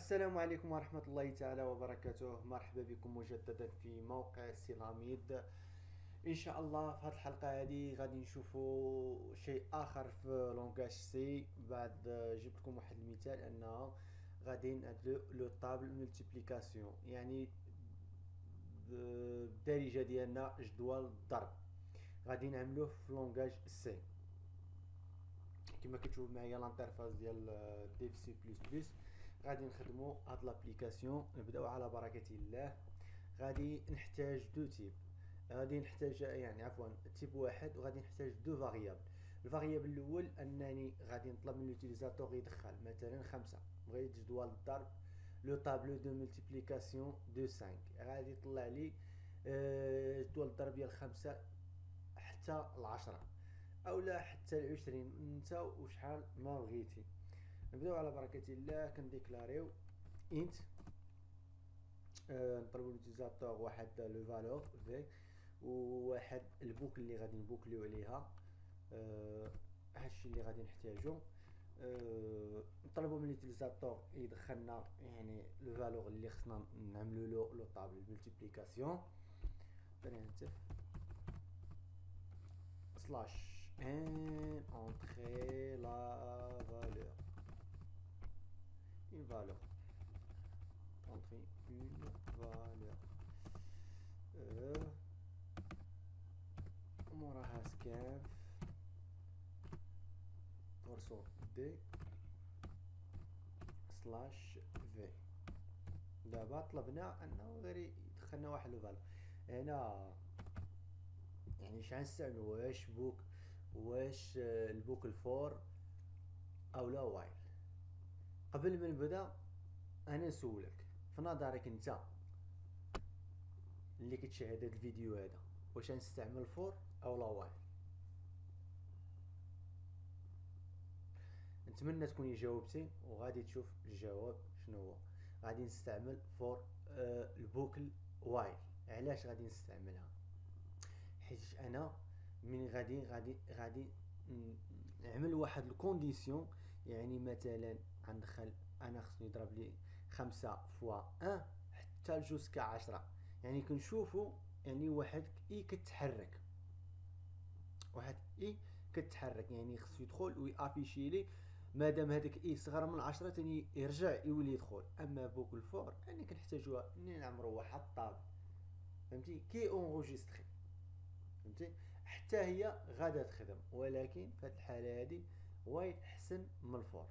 السلام عليكم ورحمة الله تعالى وبركاته. مرحبا بكم مجددا في موقع سيلاميد. ان شاء الله في هذه الحلقة هذه غادي نشوفوا شيء اخر في لونغاج سي. بعد جبت لكم واحد المثال انه غادي نديرو لو طابل ملتيبليكاسيون، يعني بالدارجة ديالنا جدول الضرب غادي نعملوه في لونغاج سي. كما كتشوفوا معايا لانترفاس ديال ديف سي بلس بلس. غادي نخدموا هاد لابليكاسيون، نبداو على بركه الله. غادي نحتاج دو تيب، غادي نحتاج يعني عفوا تيب واحد، وغادي نحتاج دو فاريابل. الفاريابل الاول انني غادي نطلب من اليوتيليزاتور يدخل مثلا 5، بغيت جدول الضرب لو طابلو دو ملتيبليكاسيون دو 5، غادي يطلع لي جدول الضرب ديال 5 حتى ل10 او لا حتى ل20، انت وشحال ما بغيتي. نبداو على بركه الله. كنديكلاريو انت نطلبوا للوتيزاتور واحد لو فالور في وواحد البوكل اللي غادي نبوكليو عليها. هادشي اللي غادي نحتاجو. نطلبوا من اليوتيليزاتور يدخلنا يعني لو فالور اللي خصنا نعملو له لو طابل ملتيبليكاسيون. برينتف سلاش ان entrer la valeur une valeur entrer une valeur موراها سكاف بورسون دي سلاش في. دابا طلبنا انه غير يدخلنا واحد لو فالور هنا. يعني شحال نستعملو؟ واش بوك، واش البوك الفور او لا وايل؟ قبل ما نبدا انا نسولك في نظرك انت اللي كتشاهد هذا الفيديو هذا، واش نستعمل فور او لا وايل؟ نتمنى تكوني جاوبتي وغادي تشوف الجواب شنو هو. غادي نستعمل فور البوكل وايل. علاش غادي نستعملها؟ حيت انا من غادي نعمل واحد الكونديسيون. يعني مثلا غندخل انا خصني يضرب لي 5 فوا 1 حتى لجوسكا 10. يعني كنشوفوا يعني واحد اي كتحرك، واحد اي كتحرك، يعني خصو يدخل ويافيشي لي. مادام هذاك اي صغر من 10 تاني يرجع يولي يدخل. اما بوك الفور يعني كنحتاجوها منين نعمرو واحد الطابل، فهمتي، كي اونغوجيستري، فهمتي، حتى هي غادا تخدم. ولكن في هذه الحاله هذه وايد احسن من الفور.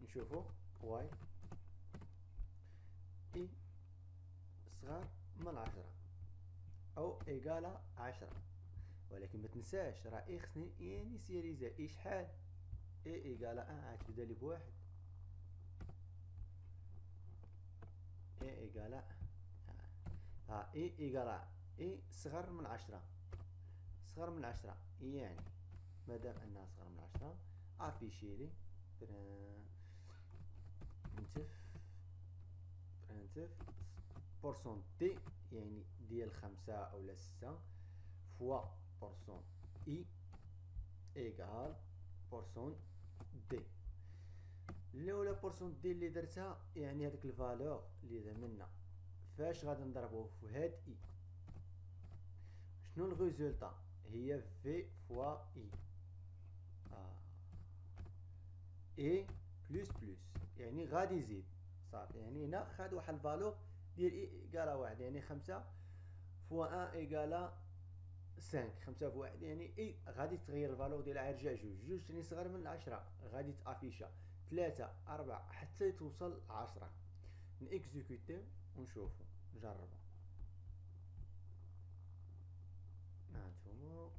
نشوفوا واي اي صغار من 10 او ايكالا 10. ولكن ما تنساش راه اي خصني انيسياليزا اي شحال اي ايكالا 1 عاد تبدا لي بواحد. اي ايكالا اي ايكالا اي صغر من 10، صغر من 10. يعني مادام انها صغر من 10 افيشي لي برانتف بورسون تي، يعني ديال 5 او 6 فوا بورسون اي ايكال بورسون دي. الاولى بورسون دي اللي درتها يعني هذيك الفالور اللي منا فاش غادي نضربوه في هاد اي. شنو الريزولتا؟ هي في فوا اي اي بلس بلس، يعني غادي يزيد صافي. يعني هنا خد واحد الفالور ديال اي ايكالا واحد، يعني 5 فوا 1 ايكالا 5. 5 فوا 1 يعني اي غادي تغير الفالور ديالها، يرجع جوج تاني صغر من 10 غادي تافيشا 3 4 حتى توصل 10. نيكزيكوتيو ونشوفو نجربو. هانتوما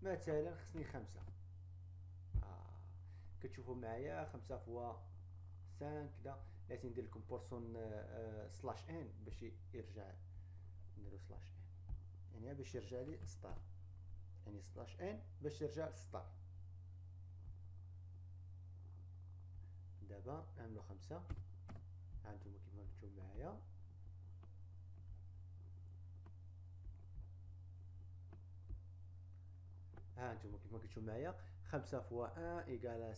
مثلا خصني 5. كتشوفوا معايا 5 فوا 5 كدا. لازم ندير لكم بورسون سلاش ان باش يرجع. نديرو سلاش ان يعني باش يرجع لي ستار، يعني سلاش ان باش يرجع ستار. دابا نعملو 5. هانتوما كيما كتشوفوا معايا ها انتم كيف ما كتشوفوا معايا 5 فوا 1 ايكالا 5،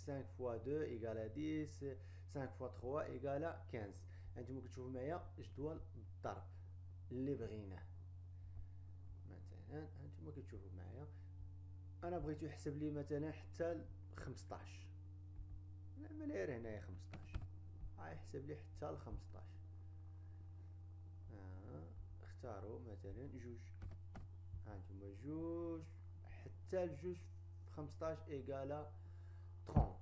5 فوا 2 ايكالا 10، 5 فوا 3 ايكالا 15. انتم كتشوفوا معايا جدول الضرب اللي بغيناه. مثلا انتم كتشوفوا معايا انا بغيتو يحسب لي مثلا حتى ل 15، نعمل غير هنايا 15، غيحسب لي حتى ل 15. اختاروا مثلا جوج، هانتوما جوج حتى لجوج في 15 ايكالا 30.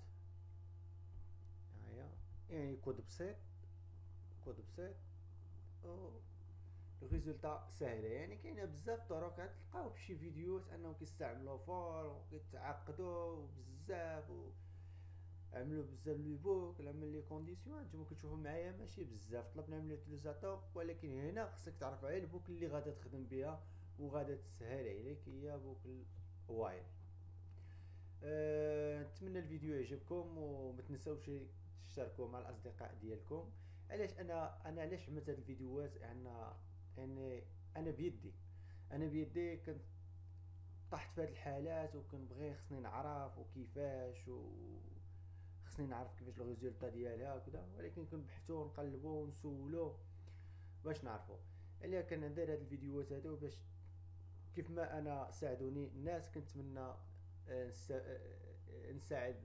هيا يعني كود بسيط، كود بسيط و الريزولتا ساهله. يعني كاينه بزاف طرق كتلقاو بشي فيديوهات انهم كيستعملوا فور وكيتعقدوا بزاف عملوا بزاف لي بوك عمل لي كونديسيون. نتوما كتشوفوا معايا ماشي بزاف طلبنا من لوتيليزاتور، ولكن هنا خصك تعرف على البوك اللي غادا تخدم بها وغادا تسهل عليك هي بوكل وايل. نتمنى الفيديو يعجبكم وما تنساوش تشتركوا مع الاصدقاء ديالكم. علاش انا علاش عملت هاد الفيديوهات؟ يعني انا بيدي، انا بيدي كنت طحت في هاد الحالات وكنبغي خصني نعرف وكيفاش خصني نعرف كيفاش لو ريزولتا ديالها وكذا، ولكن كنبحثوا ونقلبوا ونسولوا باش نعرفوا. عليا كندير هاد الفيديوهات هادو باش كيف ما انا ساعدوني الناس كنتمنى نساعد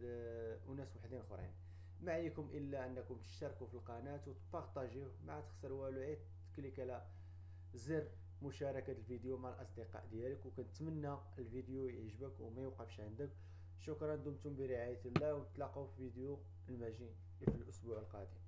وناس وحدين اخرين. ما عليكم الا انكم تشتركوا في القناه وتبارطاجيوه، ما تخسر والو، غير تكليك على زر مشاركه الفيديو مع الاصدقاء ديالك. وكنتمنى الفيديو يعجبك وما يوقفش عندك. شكرا، دمتم برعايه الله، ونتلاقاو في فيديو المجيء في الاسبوع القادم.